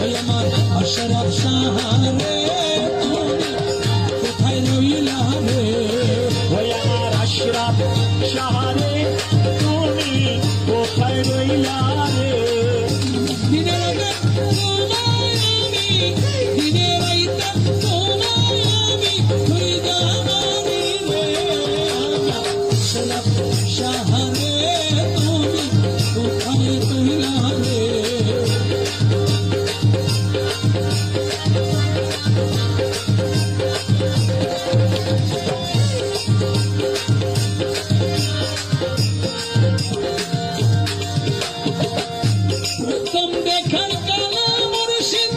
ওই আমার আশরাফ শাহরে কোথায় রইলা রে, ওই আমার আশরাফ শাহরে তুমি কোথায় রইলা রে। দিনের রাতে তোমায় আমি, দিনের রাইতে তোমায় আমি, তুই জানালি রে আমার আশরাফ শাহরে তুমি কোথায় রইলা রে। প্রথম দেখার কালে মুর্শিদ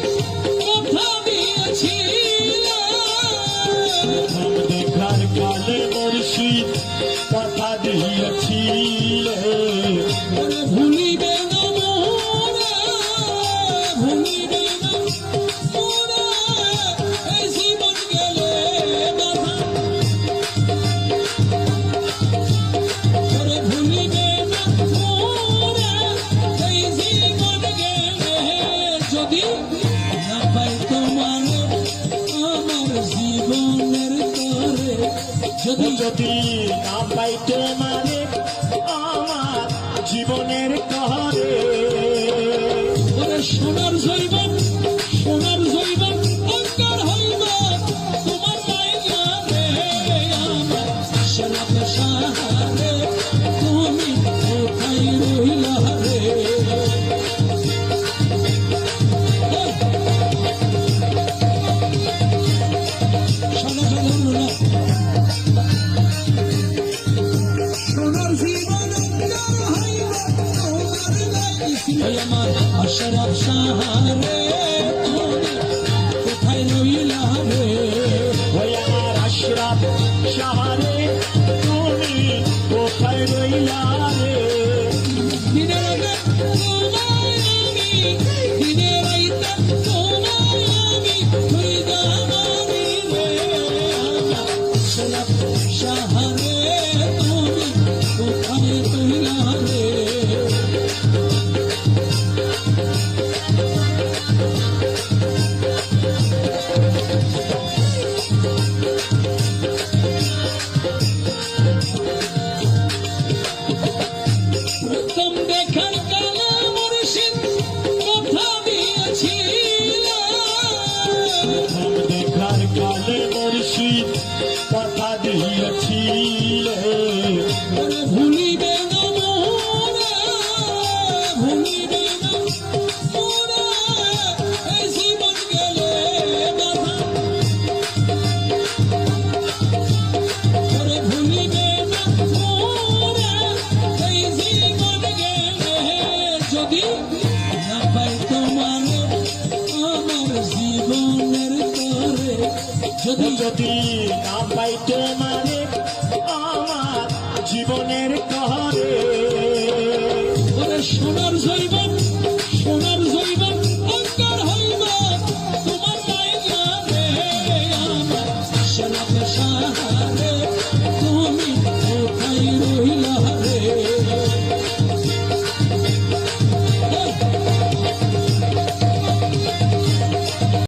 কথা দিয়েছিল, প্রথম দেখার কালে মুর্শিদ কথা দিয়েছিল, ওরে ভুলিবে না মোরা, ভুলিবে না মোরা, এই জীবন গেলে বাধা, ওরে ভুলিবে না মোরা, এই জীবন গেলে, যদি না পাই তোমার আমার জীবনের তরে, যদি যদি না পাই তোমারে আমার জীবনের তরে। ওরে সোনার জৈবন, সোনার জৈবন অঙ্গার হইব তোমার পাইয়া রে আমার আশরাফ শাহরে তুমি কোথায় রইলা রে। শোনো শোনো না, সোনার জীবন অঙ্গার হইব তোমার লাইছি, ওই আমার আশরাফ শাহরে তুমি কোথায় রইলা রে, ওই আমার আশরাফ শাহরে তুমি কোথায় রইলা রে। দিনের রাতে তোমায় আমি, দিনের রাইতে তোমায় আমি, তুই জানালি রে আমার আশরাফ শাহরে তুমি কোথায় রইলা রে। প্রথম দেখার কালে মুর্শিদ কথা দিয়েছিল, প্রথম দেখার কালে মুর্শিদ কথা দিয়েছিল, ওরে ভুলিবে না মোরা, ভুলিবে না মোরা, এই জীবন গেলে বাধা, ওরে ভুলিবে না মোরা, এই জীবন গেলে, যদি না পাই তোমার আমার জীবনের তরে, যদি যদি না পাই তোমারে আমার জীবনের